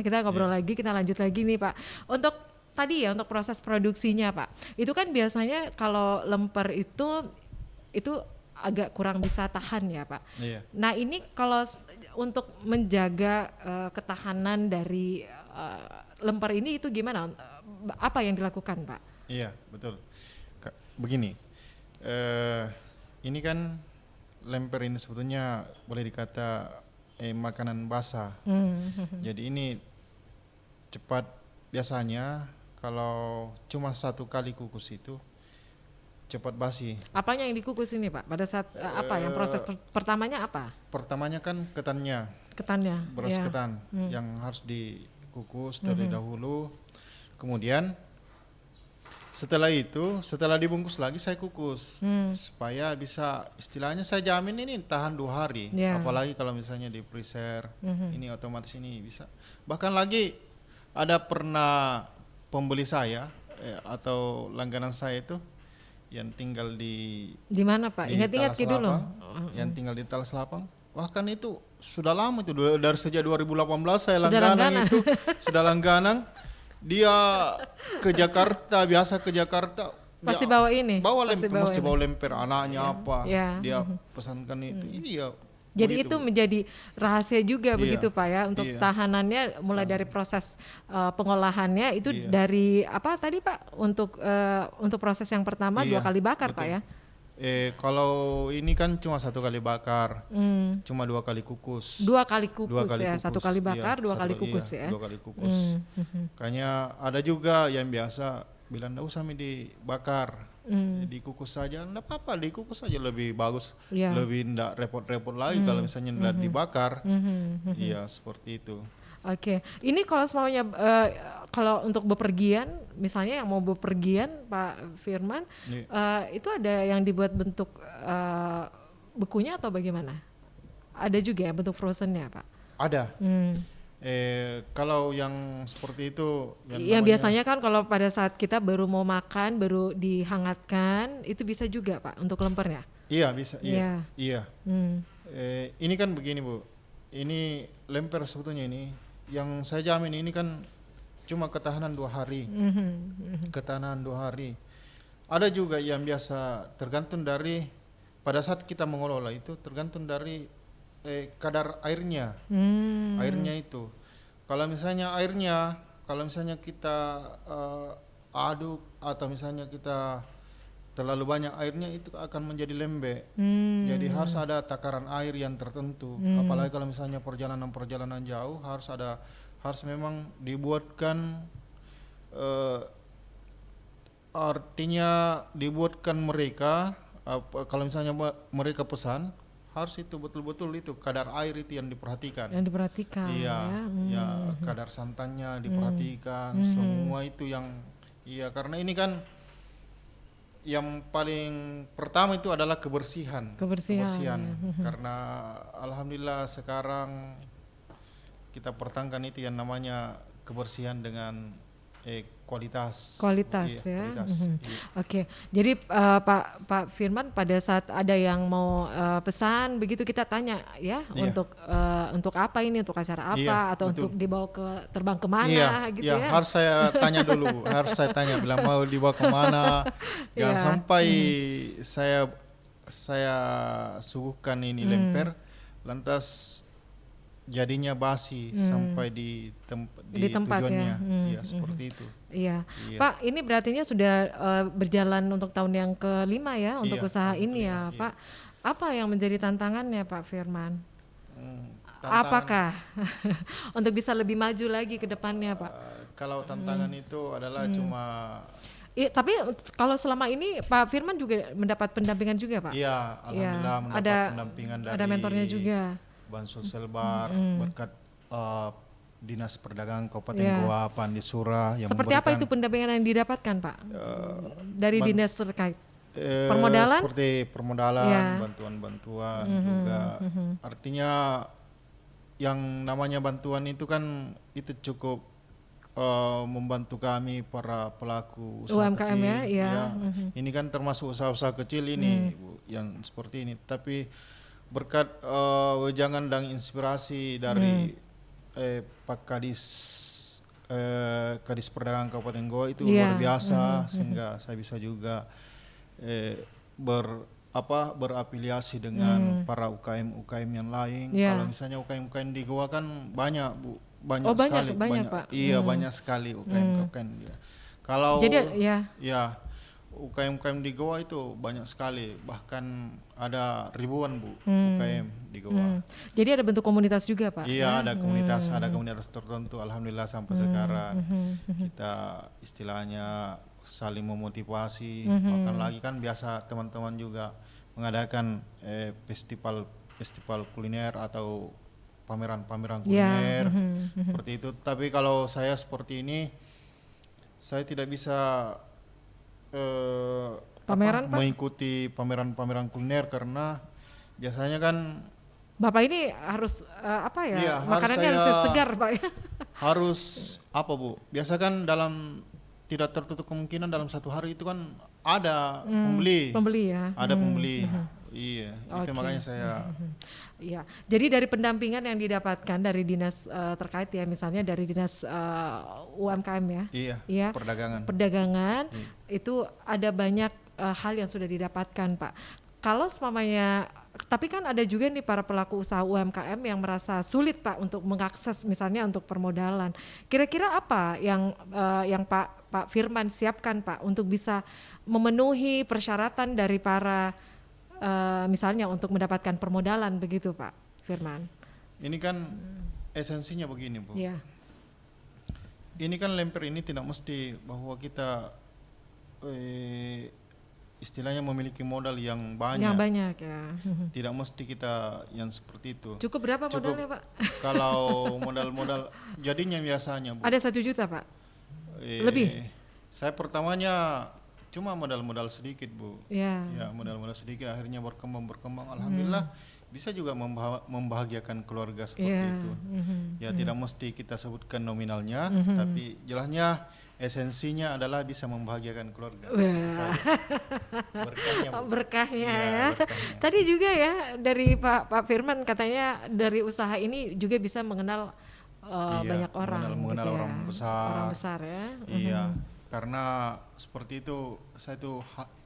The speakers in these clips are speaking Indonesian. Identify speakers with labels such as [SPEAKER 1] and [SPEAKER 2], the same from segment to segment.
[SPEAKER 1] ya. Kita ngobrol lagi, kita lanjut lagi nih Pak. Untuk tadi ya, untuk proses produksinya Pak. Itu kan biasanya kalau lemper itu agak kurang bisa tahan ya Pak.
[SPEAKER 2] Iya.
[SPEAKER 1] Nah ini kalau untuk menjaga ketahanan dari lemper ini itu gimana? Apa yang dilakukan Pak?
[SPEAKER 2] Iya, betul. Begini, ini kan lemper ini sebetulnya boleh dikata makanan basah. Jadi ini cepat, biasanya kalau cuma 1 kali kukus itu cepat basi.
[SPEAKER 1] Apanya yang dikukus ini Pak? Pada saat apa yang proses pertamanya apa?
[SPEAKER 2] Pertamanya kan ketannya,
[SPEAKER 1] Ketannya.
[SPEAKER 2] beras
[SPEAKER 1] ya.
[SPEAKER 2] ketan yang harus dikukus terlebih dahulu. Kemudian setelah dibungkus lagi saya kukus supaya bisa, istilahnya saya jamin ini tahan 2 hari.
[SPEAKER 1] Ya.
[SPEAKER 2] Apalagi kalau misalnya di freezer, ini otomatis ini bisa. Bahkan lagi ada pernah pembeli saya atau langganan saya itu yang tinggal di
[SPEAKER 1] Di mana Pak? Ingat-ingat
[SPEAKER 2] Talas
[SPEAKER 1] dulu.
[SPEAKER 2] Lapang, yang tinggal di Talas Lapang. Bahkan itu sudah lama itu, dari sejak 2018 saya langganan itu, sudah langganan. Dia ke Jakarta, biasa ke Jakarta.
[SPEAKER 1] Pasti
[SPEAKER 2] dia
[SPEAKER 1] bawa ini.
[SPEAKER 2] Bawa lemper, mesti
[SPEAKER 1] ini.
[SPEAKER 2] bawa lemper anaknya apa.
[SPEAKER 1] Ya.
[SPEAKER 2] Dia pesankan itu. Iya.
[SPEAKER 1] Jadi
[SPEAKER 2] begitu.
[SPEAKER 1] itu menjadi rahasia juga begitu Pak ya, untuk tahanannya mulai dari proses pengolahannya itu dari apa tadi Pak, untuk proses yang pertama 2 kali bakar betul. Pak ya.
[SPEAKER 2] Kalau ini kan cuma 1 kali bakar, cuma 2 kali kukus.
[SPEAKER 1] 2 kali kukus ya,
[SPEAKER 2] kukus.
[SPEAKER 1] 1 kali bakar, 2 kali kukus ya.
[SPEAKER 2] 2 kali kukus. Kayaknya ada juga yang biasa bilang nggak usah dibakar. Dikukus saja, nggak apa-apa, dikukus saja lebih bagus, lebih nggak repot-repot lagi kalau misalnya nggak dibakar. Iya, seperti itu.
[SPEAKER 1] Oke, ini kalau semuanya kalau untuk bepergian, misalnya yang mau bepergian Pak Firman, itu ada yang dibuat bentuk bekunya atau bagaimana? Ada juga ya bentuk frozennya Pak?
[SPEAKER 2] Ada. Kalau yang seperti itu,
[SPEAKER 1] yang biasanya kan kalau pada saat kita baru mau makan, baru dihangatkan, itu bisa juga Pak untuk lempernya?
[SPEAKER 2] Iya bisa, iya. Ini kan begini Bu, ini lemper sebetulnya ini, yang saya jamin ini kan cuma ketahanan 2 hari, ketahanan 2 hari. Ada juga yang biasa tergantung dari, pada saat kita mengelola itu tergantung dari kadar airnya, airnya itu. Kalau misalnya kita aduk atau misalnya kita terlalu banyak airnya, itu akan menjadi lembek. Jadi harus ada takaran air yang tertentu. Apalagi kalau misalnya perjalanan jauh, harus memang dibuatkan, artinya dibuatkan mereka, kalau misalnya mereka pesan, harus itu betul-betul itu kadar air itu yang diperhatikan.
[SPEAKER 1] Yang diperhatikan.
[SPEAKER 2] Ya, kadar santannya diperhatikan, semua itu yang, karena ini kan yang paling pertama itu adalah kebersihan. Karena alhamdulillah sekarang kita pertahankan itu yang namanya kebersihan dengan kualitas
[SPEAKER 1] ya.
[SPEAKER 2] Kualitas.
[SPEAKER 1] Oke. Jadi Pak Firman, pada saat ada yang mau pesan begitu, kita tanya ya, untuk apa ini, untuk acara apa, atau betul. Untuk dibawa terbang kemana gitu ya.
[SPEAKER 2] Harus saya tanya dulu, bilang mau dibawa kemana. Jangan sampai saya suguhkan ini lemper lantas jadinya basi sampai di tempat tujuannya. Ya, seperti itu.
[SPEAKER 1] Iya. Pak, ini berartinya sudah berjalan untuk tahun yang ke-5 ya untuk usaha ini ya, Pak. Apa yang menjadi tantangannya Pak Firman? Apakah untuk bisa lebih maju lagi ke depannya Pak?
[SPEAKER 2] Kalau tantangan itu adalah cuma
[SPEAKER 1] tapi kalau selama ini Pak Firman juga mendapat pendampingan juga Pak?
[SPEAKER 2] Iya, alhamdulillah mendapat pendampingan dari
[SPEAKER 1] ada mentornya juga.
[SPEAKER 2] Bansos Selbar, berkat Dinas Perdagangan Kabupaten Goa, Pandi Surah yang
[SPEAKER 1] seperti apa itu pendampingan yang didapatkan Pak dari dinas terkait? Permodalan?
[SPEAKER 2] Seperti permodalan, bantuan-bantuan juga. Artinya yang namanya bantuan itu kan itu cukup membantu kami para pelaku usaha
[SPEAKER 1] UMKM
[SPEAKER 2] kecil.
[SPEAKER 1] ya.
[SPEAKER 2] Ini kan termasuk usaha-usaha kecil ini Bu, yang seperti ini. Tapi berkat wejangan dan inspirasi dari Pak Kadis Kadis Perdagangan Kabupaten Goa itu luar biasa, sehingga saya bisa juga berafiliasi dengan para UKM yang lain. Kalau misalnya UKM di Goa kan banyak Bu, banyak sekali,
[SPEAKER 1] banyak Pak.
[SPEAKER 2] Iya, banyak sekali UKM. Kalau UKM di Goa itu banyak sekali, bahkan ada ribuan Bu UKM di Goa.
[SPEAKER 1] Jadi ada bentuk komunitas juga Pak?
[SPEAKER 2] Iya, ada komunitas tertentu. Alhamdulillah sampai sekarang kita istilahnya saling memotivasi. Bahkan lagi kan biasa teman-teman juga mengadakan festival kuliner atau pameran kuliner seperti itu. Tapi kalau saya seperti ini, saya tidak bisa mengikuti pameran kuliner karena biasanya kan
[SPEAKER 1] Bapak ini harus makanannya harus segar Pak ya.
[SPEAKER 2] Harus Bu? Biasa kan dalam tidak tertutup kemungkinan dalam satu hari itu kan ada pembeli ya. Ada pembeli. Iya, itu makanya saya.
[SPEAKER 1] Iya. Jadi dari pendampingan yang didapatkan dari dinas terkait ya, misalnya dari dinas UMKM ya.
[SPEAKER 2] Iya. Perdagangan.
[SPEAKER 1] Itu ada banyak hal yang sudah didapatkan Pak. Kalau semuanya, tapi kan ada juga nih para pelaku usaha UMKM yang merasa sulit Pak untuk mengakses misalnya untuk permodalan. Kira-kira apa yang Pak Firman siapkan Pak untuk bisa memenuhi persyaratan dari para misalnya untuk mendapatkan permodalan begitu Pak Firman?
[SPEAKER 2] Ini kan esensinya begini Bu.
[SPEAKER 1] Iya.
[SPEAKER 2] Ini kan lemper ini tidak mesti bahwa kita istilahnya memiliki modal yang banyak.
[SPEAKER 1] Yang banyak ya.
[SPEAKER 2] Tidak mesti kita yang seperti itu.
[SPEAKER 1] Cukup berapa modalnya Pak?
[SPEAKER 2] Kalau modal jadinya biasanya Bu.
[SPEAKER 1] Ada 1 juta Pak? Lebih?
[SPEAKER 2] Saya pertamanya cuma modal sedikit Bu.
[SPEAKER 1] Ya,
[SPEAKER 2] modal sedikit, akhirnya berkembang. Alhamdulillah bisa juga membahagiakan keluarga seperti itu. Ya tidak mesti kita sebutkan nominalnya, tapi jelasnya esensinya adalah bisa membahagiakan keluarga. Berkahnya Bu.
[SPEAKER 1] Berkahnya ya. Tadi juga ya dari Pak Firman katanya dari usaha ini juga bisa mengenal banyak orang.
[SPEAKER 2] Mengenal
[SPEAKER 1] gitu
[SPEAKER 2] orang besar.
[SPEAKER 1] Orang besar ya.
[SPEAKER 2] Iya. Karena seperti itu,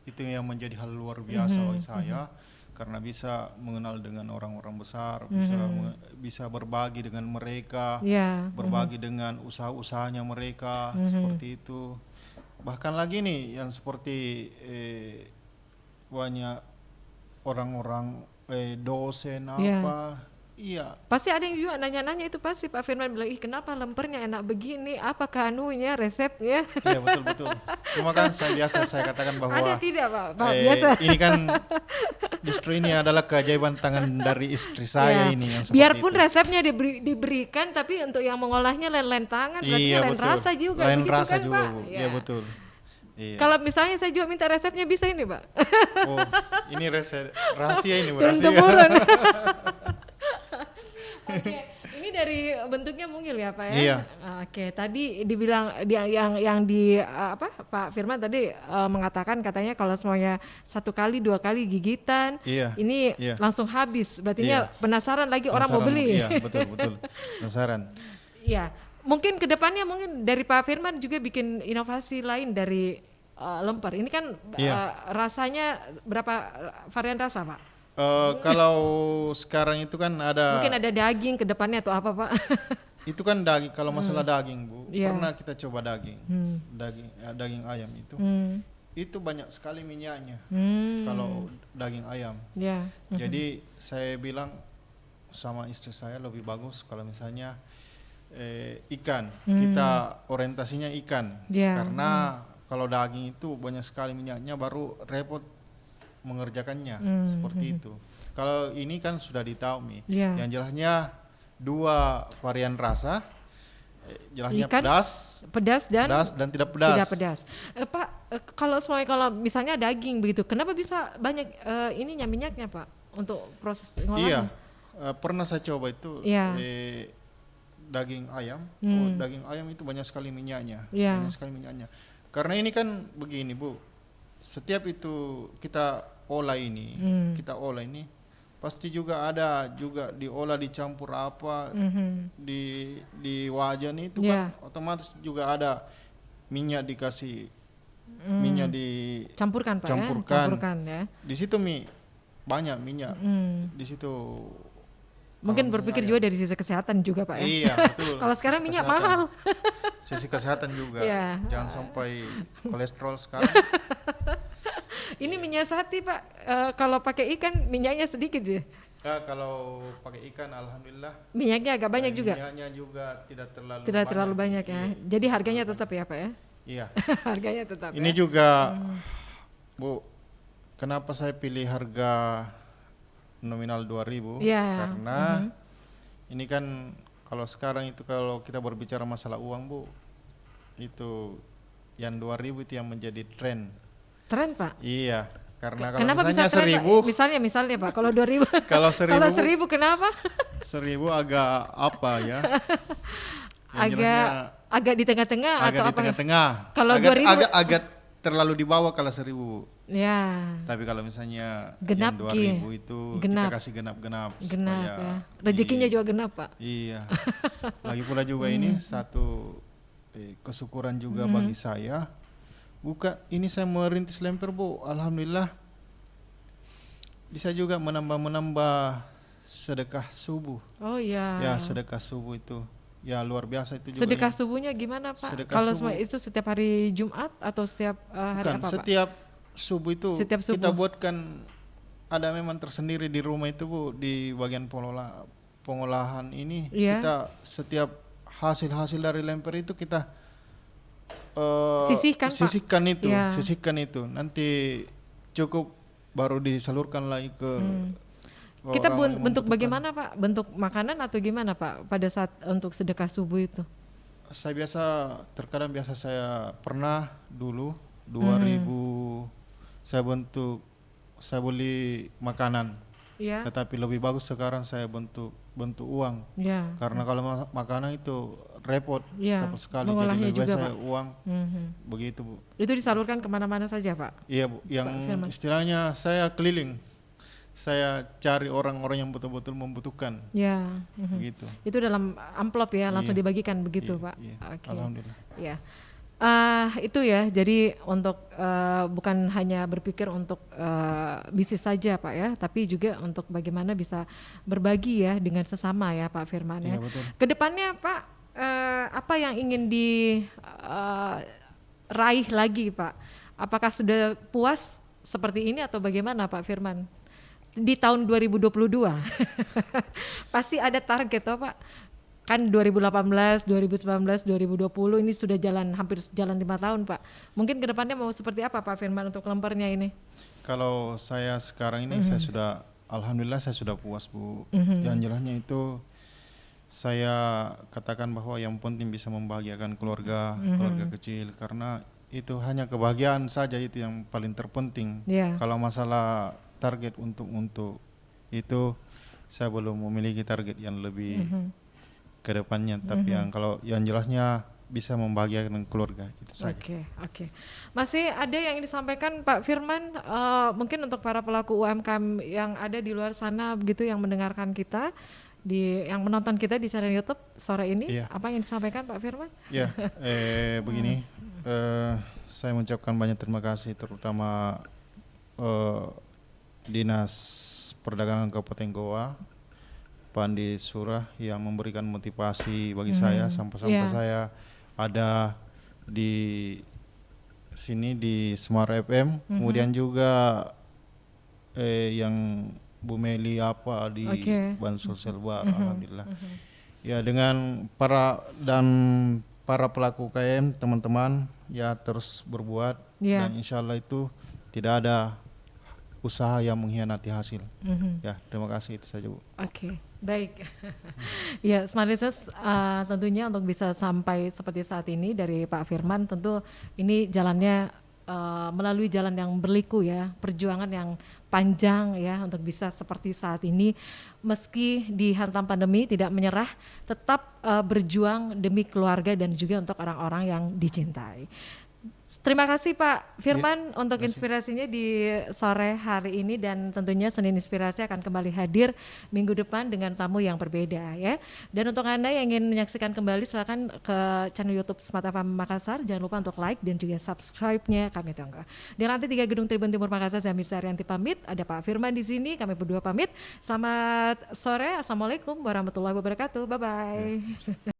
[SPEAKER 2] itu yang menjadi hal luar biasa bagi saya, karena bisa mengenal dengan orang-orang besar, bisa berbagi dengan mereka, berbagi dengan usaha-usahanya mereka, seperti itu. Bahkan lagi nih yang seperti banyak orang-orang dosen Iya.
[SPEAKER 1] Pasti ada yang juga nanya-nanya itu, pasti Pak Firman bilang, ih kenapa lempernya enak begini, apakah anunya, resepnya?
[SPEAKER 2] Iya betul. Cuma kan saya katakan bahwa
[SPEAKER 1] ada tidak Pak biasa.
[SPEAKER 2] Ini kan justru ini adalah keajaiban tangan dari istri saya ini yang seperti
[SPEAKER 1] biarpun
[SPEAKER 2] itu.
[SPEAKER 1] Resepnya diberikan, tapi untuk yang mengolahnya lain tangan, berarti lain rasa juga.
[SPEAKER 2] Lain
[SPEAKER 1] begitu
[SPEAKER 2] rasa
[SPEAKER 1] kan
[SPEAKER 2] juga
[SPEAKER 1] Pak?
[SPEAKER 2] Bu. Iya betul. Iya.
[SPEAKER 1] Kalau misalnya saya juga minta resepnya bisa ini Pak?
[SPEAKER 2] Oh, ini resep rahasia ini Bu.
[SPEAKER 1] Turun-temurun. Oke, ini dari bentuknya mungil ya Pak ya.
[SPEAKER 2] Iya.
[SPEAKER 1] Oke, tadi dibilang Pak Firman tadi mengatakan katanya kalau semuanya 1 kali 2 kali gigitan, ini langsung habis. Berarti penasaran lagi orang mau beli.
[SPEAKER 2] Iya betul. Penasaran.
[SPEAKER 1] Iya, mungkin kedepannya dari Pak Firman juga bikin inovasi lain dari lemper. Ini kan rasanya berapa varian rasa Pak?
[SPEAKER 2] Kalau sekarang itu kan ada.
[SPEAKER 1] Mungkin ada daging ke depannya atau apa Pak?
[SPEAKER 2] Itu kan daging. Kalau masalah daging Bu, pernah kita coba daging, daging ayam itu. Itu banyak sekali minyaknya. Kalau daging ayam. Jadi saya bilang sama istri saya lebih bagus kalau misalnya ikan. Kita orientasinya ikan. Karena kalau daging itu banyak sekali minyaknya, baru repot mengerjakannya seperti itu. Kalau ini kan sudah ditahu yang jelasnya 2 varian rasa, jelasnya
[SPEAKER 1] ikan, pedas dan tidak pedas. Pak, kalau misalnya daging begitu, kenapa bisa banyak minyaknya Pak untuk proses pengolahan?
[SPEAKER 2] Pernah saya coba itu daging ayam. Daging ayam itu banyak sekali minyaknya, Karena ini kan begini Bu. Setiap itu kita olah ini, pasti juga ada juga diolah dicampur apa di wajan itu kan otomatis juga ada minyak dikasih minyak
[SPEAKER 1] campurkan Pak
[SPEAKER 2] campurkan
[SPEAKER 1] ya.
[SPEAKER 2] Di situ banyak minyak di situ.
[SPEAKER 1] Mungkin berpikir juga dari sisi kesehatan juga Pak ya.
[SPEAKER 2] Iya betul.
[SPEAKER 1] Kalau sekarang minyak mahal.
[SPEAKER 2] Sisi kesehatan juga. Jangan sampai kolesterol sekarang.
[SPEAKER 1] Ini menyiasati Pak. Kalau pakai ikan minyaknya sedikit sih.
[SPEAKER 2] Ya, kalau pakai ikan alhamdulillah.
[SPEAKER 1] Minyaknya agak banyak juga.
[SPEAKER 2] Minyaknya juga tidak
[SPEAKER 1] terlalu banyak ya. Jadi harganya tetap ya Pak ya.
[SPEAKER 2] Iya.
[SPEAKER 1] Harganya tetap.
[SPEAKER 2] Ini juga Bu, kenapa saya pilih harga nominal 2.000 karena ini kan kalau sekarang itu kalau kita berbicara masalah uang Bu, itu yang 2.000 itu yang menjadi tren Pak? Iya, karena kalau
[SPEAKER 1] kenapa
[SPEAKER 2] misalnya
[SPEAKER 1] bisa 1.000 misalnya Pak, kalau 2.000 kalau 1.000 kenapa?
[SPEAKER 2] 1.000 agak apa ya?
[SPEAKER 1] agak di tengah-tengah atau apa?
[SPEAKER 2] Agak di tengah-tengah.
[SPEAKER 1] Kalau 2.000
[SPEAKER 2] agak terlalu di bawah kalau 1.000.
[SPEAKER 1] Ya.
[SPEAKER 2] Tapi kalau misalnya
[SPEAKER 1] genap
[SPEAKER 2] 2.000 itu kita kasih genap-genap.
[SPEAKER 1] Genap ya. Rezekinya juga genap Pak.
[SPEAKER 2] Iya. Lagi pula juga ini satu kesyukuran juga bagi saya. Ini saya merintis lemper Bu. Alhamdulillah bisa juga menambah sedekah subuh.
[SPEAKER 1] Oh iya.
[SPEAKER 2] Ya sedekah subuh itu. Ya luar biasa itu juga.
[SPEAKER 1] Sedekah subuhnya gimana Pak? Kalau itu setiap hari Jumat atau setiap hari apa Pak?
[SPEAKER 2] Setiap subuh itu kita buatkan ada memang tersendiri di rumah itu Bu, di bagian pengolahan ini kita setiap hasil dari lemper itu kita sisihkan itu nanti cukup baru disalurkan lagi ke
[SPEAKER 1] kita bentuk bagaimana Pak? Bentuk makanan atau gimana Pak pada saat untuk sedekah subuh itu?
[SPEAKER 2] Terkadang saya pernah dulu 2.000 saya beli makanan. Tetapi lebih bagus sekarang saya bentuk uang. Karena kalau makanan itu repot sekali.
[SPEAKER 1] Mengolahnya
[SPEAKER 2] jadi lebih
[SPEAKER 1] juga
[SPEAKER 2] saya
[SPEAKER 1] Pak.
[SPEAKER 2] Uang begitu Bu.
[SPEAKER 1] Itu disalurkan kemana-mana saja Pak?
[SPEAKER 2] Iya Bu, yang istilahnya saya keliling. Saya cari orang-orang yang betul-betul membutuhkan. Begitu.
[SPEAKER 1] Itu dalam amplop ya, langsung dibagikan begitu Pak.
[SPEAKER 2] Okay. Alhamdulillah.
[SPEAKER 1] Ya. Itu ya. Jadi untuk bukan hanya berpikir untuk bisnis saja Pak ya, tapi juga untuk bagaimana bisa berbagi ya dengan sesama ya Pak Firman ya.
[SPEAKER 2] Betul.
[SPEAKER 1] Kedepannya Pak, apa yang ingin diraih lagi Pak? Apakah sudah puas seperti ini atau bagaimana Pak Firman? Di tahun 2022 pasti ada target toh Pak, kan 2018, 2019, 2020 ini sudah hampir jalan 5 tahun Pak. Mungkin kedepannya mau seperti apa Pak Firman untuk lempernya ini?
[SPEAKER 2] Kalau saya sekarang ini alhamdulillah saya sudah puas Bu. Yang jelasnya itu saya katakan bahwa yang penting bisa membahagiakan keluarga kecil, karena itu hanya kebahagiaan saja itu yang paling terpenting. Kalau masalah target untuk itu saya belum memiliki target yang lebih ke depannya, tapi yang jelasnya bisa membahagiakan keluarga itu saja.
[SPEAKER 1] Oke. Masih ada yang disampaikan Pak Firman, mungkin untuk para pelaku UMKM yang ada di luar sana begitu, yang mendengarkan kita, yang menonton kita di channel YouTube sore ini, apa yang disampaikan Pak Firman? Ya,
[SPEAKER 2] begini, saya mengucapkan banyak terima kasih terutama Dinas Perdagangan Kabupaten Goa, Pak Andi Surah yang memberikan motivasi bagi saya sampai saya ada di sini di Smart FM. Kemudian juga yang Bu Meli di Bank Sosial Bar, alhamdulillah. Ya, dengan para pelaku UKM teman-teman ya terus berbuat dan insya Allah itu tidak ada usaha yang mengkhianati hasil. Ya, terima kasih, itu saja Bu.
[SPEAKER 1] Oke, baik. Ya, Smart Listeners, tentunya untuk bisa sampai seperti saat ini dari Pak Firman, tentu ini jalannya melalui jalan yang berliku ya, perjuangan yang panjang ya untuk bisa seperti saat ini, meski dihantam pandemi tidak menyerah, tetap berjuang demi keluarga dan juga untuk orang-orang yang dicintai. Terima kasih Pak Firman untuk inspirasinya di sore hari ini, dan tentunya Senin Inspirasi akan kembali hadir minggu depan dengan tamu yang berbeda ya. Dan untuk Anda yang ingin menyaksikan kembali, silakan ke channel YouTube Smart FM Makassar. Jangan lupa untuk like dan juga subscribe-nya, kami tunggu. Di lantai 3 Gedung Tribun Timur Makassar, saya Mirsa Arianti pamit. Ada Pak Firman di sini, kami berdua pamit. Selamat sore, assalamualaikum warahmatullahi wabarakatuh. Bye bye.